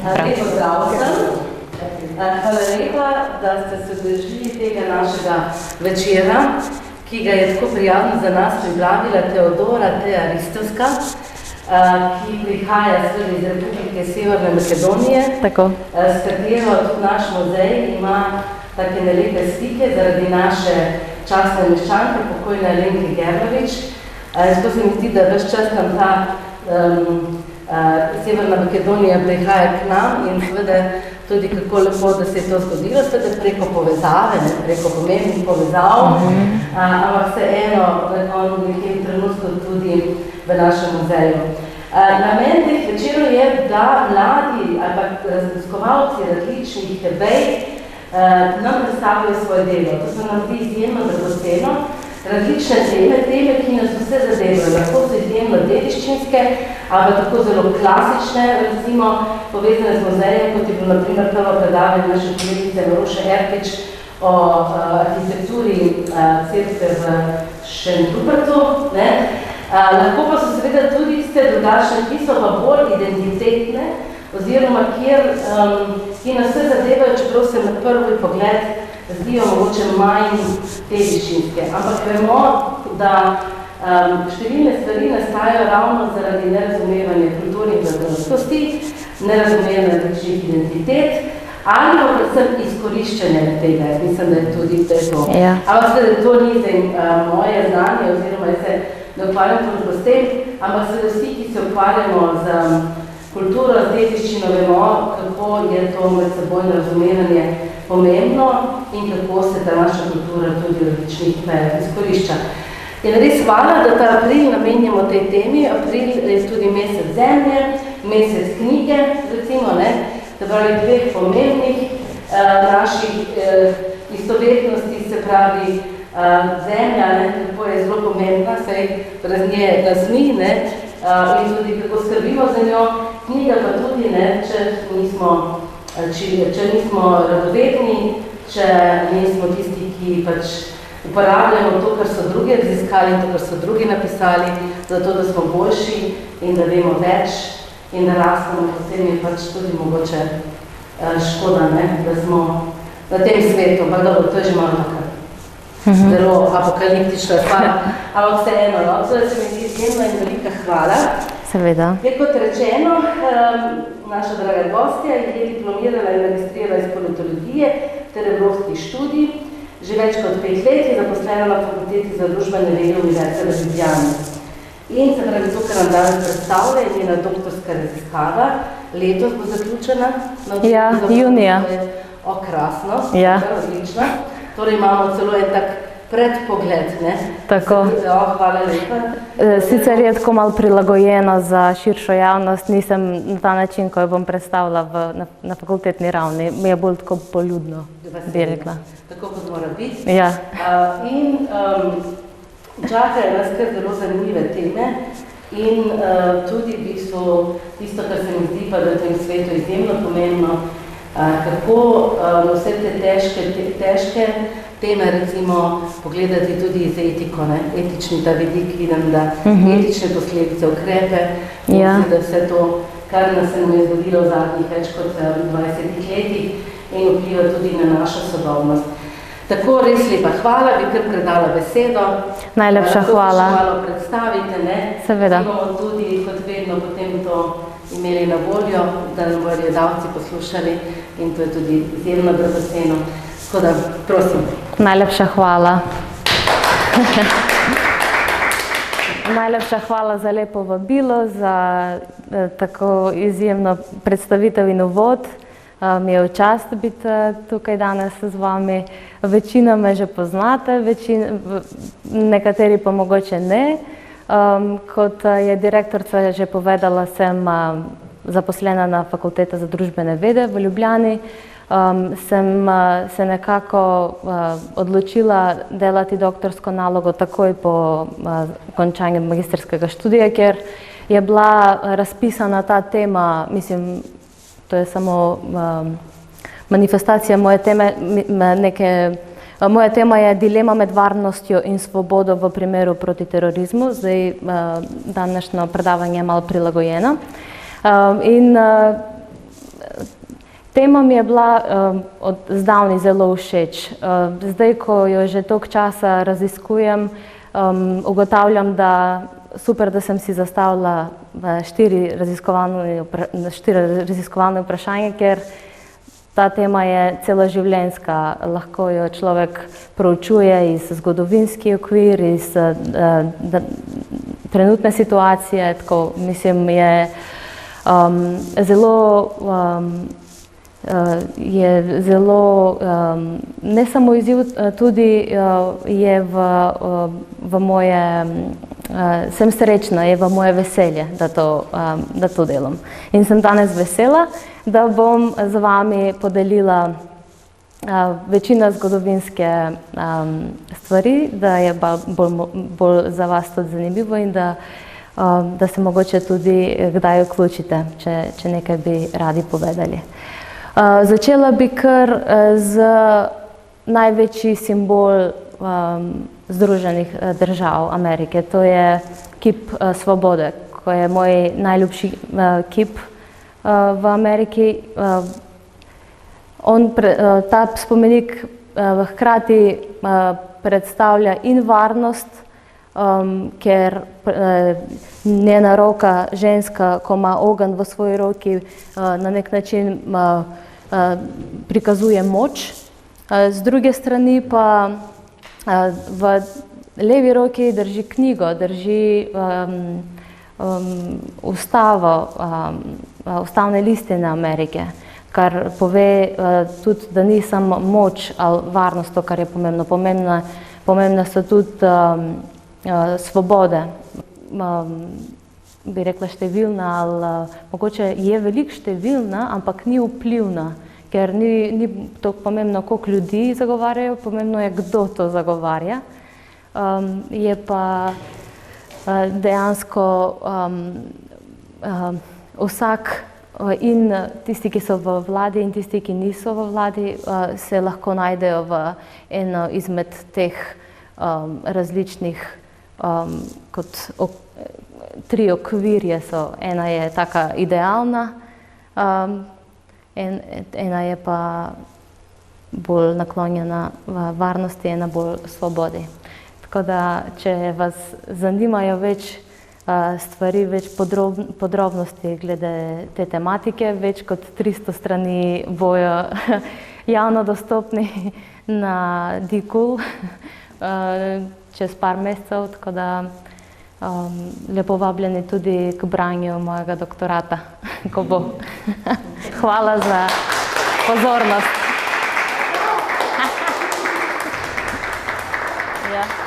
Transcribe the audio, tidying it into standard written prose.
Lepo zdrav vsem. Hvala lepa, da ste se udeležili tega našega večera, ki ga je tako prijazno za nas pripravila Teodora Aristovska, ki prihaja iz Republike Severne Makedonije, s katero naš muzej ima take nelepe stike zaradi naše častne meščanke, pokojne Alenke Gerlovič. Zato se mi zdi, da ves čas nam ta Severna Makedonija prihaja k nam in seveda tudi kako lepo, da se je to zgodilo, seveda preko povezave, preko pomembnih povezav, ampak vseeno v nekem trenutku tudi v našem muzeju. Namen teh večerov je, da mladi ali raziskovalci različnih vej nam predstavijo svoje delo. To se nam zdi izjemno dragoceno. Različne teme, ki nas vse zadevajo, lahko so izjemno dediščinske, ali tako zelo klasične, recimo povezane z muzejem, kot je bilo na primer prvo predavanje naše kolegice Maruše Erkič o arhitekturi cerkve v Šentrupertu. Lahko pa so seveda tudi tiste drugačne, ki so pa bolj identitetne, oziroma ki nas vse zadevajo, čeprav se na prvi pogled zdijo mogoče manj dediščinske. Ampak vemo, da številne stvari nastajajo ravno zaradi nerazumevanja kulturnih raznovrstnosti, nerazumevanja različnih identitet, ali pa predvsem izkoriščanja tega. Mislim, da je tudi to. Ampak to ni moje znanje, oziroma jaz se ne ukvarjam toliko s tem, ampak seveda vsi, ki se ukvarjamo z kulturo, z dediščino, vemo, kako je to medsebojno razumevanje pomembno in kako se ta naša kultura tudi v različnih mejah izkorišča. In res hvala, da ta april namenjamo tej temi. April je tudi mesec zemlje, mesec knjige, recimo, da pravi dveh pomembnih naših istovetnosti, se pravi zemlja, kako je zelo pomembna, saj brez nje nas ni, in tudi kako skrbimo za njo. Knjiga pa tudi, če nismo radovedni, če nismo tisti, ki pač uporabljamo to, kar so drugi raziskali in to, kar so drugi napisali, zato, da smo boljši in da vemo več in da rastemo, potem je pač tudi mogoče škoda, da smo na tem svetu, pa dobro, to je že malo nekaj. Zelo apokaliptična stvar, ampak vseeno, to se mi zdi izjemna in velika hvala. Seveda. Kot rečeno, naša draga gostja je diplomirala in magistrirala iz politologije ter evropskih študij. Že več kot 5 let je zaposlena na Fakulteti za družbene vede Univerze v Ljubljani. In se pravi, to, kar nam danes predstavlja, je njena doktorska raziskava. Letos bo zaključena. Ja, junija. Krasno, odlična. Torej imamo celo en tak predpogled, Tako. Hvala lepa. Sicer je tako malo prilagojeno za širšo javnost, nisem na ta način, ko jo bom predstavila na fakultetni ravni. Mi je bolj tako poljudno, bi rekla. Tako kot mora biti. Ja. In čakajo nas kar zelo zanimive teme in tudi v bistvu tisto, kar se mi zdi pa v tem svetu izjemno pomembno, kako vse te težke teme, recimo, pogledati tudi iz etiko, etični ta vidik, vidim, da etične posledice, ukrepe, da vse to, kar nas se nam je zgodilo v zadnjih več kot 20 letih in vpliva tudi na našo sodobnost. Tako, res lepa hvala, bi kar predala besedo. Najlepša hvala. To se malo predstavite, Seveda. Bomo tudi, kot vedno, potem to imeli na voljo, da nam bodo gledalci poslušali in to je tudi izjemno dragoceno. Tako da, prosim. Najlepša hvala. Najlepša hvala za lepo vabilo, za tako izjemno predstavitev in uvod. Mi je v čast biti tukaj danes z vami. Večina me že poznate, nekateri pa mogoče ne. Kot je direktorica že povedala, sem zaposlena na Fakulteti za družbene vede v Ljubljani. Sem se nekako odločila delati doktorsko nalogo takoj po končanju magistrskega študija, ker je bila razpisana ta tema, mislim, to je samo manifestacija moje teme, moja tema je dilema med varnostjo in svobodo v primeru proti terorizmu, zdaj današnje predavanje je malo prilagojeno. In Tema mi je bila od zdavnaj zelo všeč. Zdaj, ko jo že toliko časa raziskujem, ugotavljam, da super, da sem si zastavila 4 raziskovalne vprašanja, ker ta tema je celoživljenjska. Lahko jo človek proučuje iz zgodovinski okvir, iz trenutne situacije, tako mislim, je zelo ne samo izziv, tudi je v moje, sem srečna, je v moje veselje, da to delam. In sem danes vesela, da bom z vami podelila večina zgodovinske stvari, da je bolj za vas tudi zanimivo in da se mogoče tudi kdaj vključite, če nekaj bi radi povedali. Začela bi kar z največji simbol Združenih držav Amerike. To je kip svobode, ko je moj najljubši kip v Ameriki. Ta spomenik hkrati predstavlja in varnost, ker njena roka, ženska, ko ima ogenj v svoji roki, na nek način prikazuje moč. Z druge strani pa v levi roki drži knjigo, drži ustavne listine Amerike, kar pove tudi, da ni samo moč ali varnost to, kar je pomembno. Pomembne so tudi svobode. Bi rekla številna, ali mogoče je veliko številna, ampak ni vplivna, ker ni toliko pomembno, koliko ljudi zagovarjajo, pomembno je, kdo to zagovarja. Je pa dejansko vsak in tisti, ki so v vladi in tisti, ki niso v vladi, se lahko najdejo v eno izmed teh različnih kot 3 okvirje so. Ena je taka idealna, ena je pa bolj naklonjena v varnosti, ena bolj svobodi. Tako da, če vas zanimajo več stvari, več podrobnosti glede te tematike, več kot 300 strani bojo javno dostopni na DKUL čez par mesecev, tako da lepo vabljeni tudi k branju mojega doktorata, ko bo. Hvala za pozornost. Ja.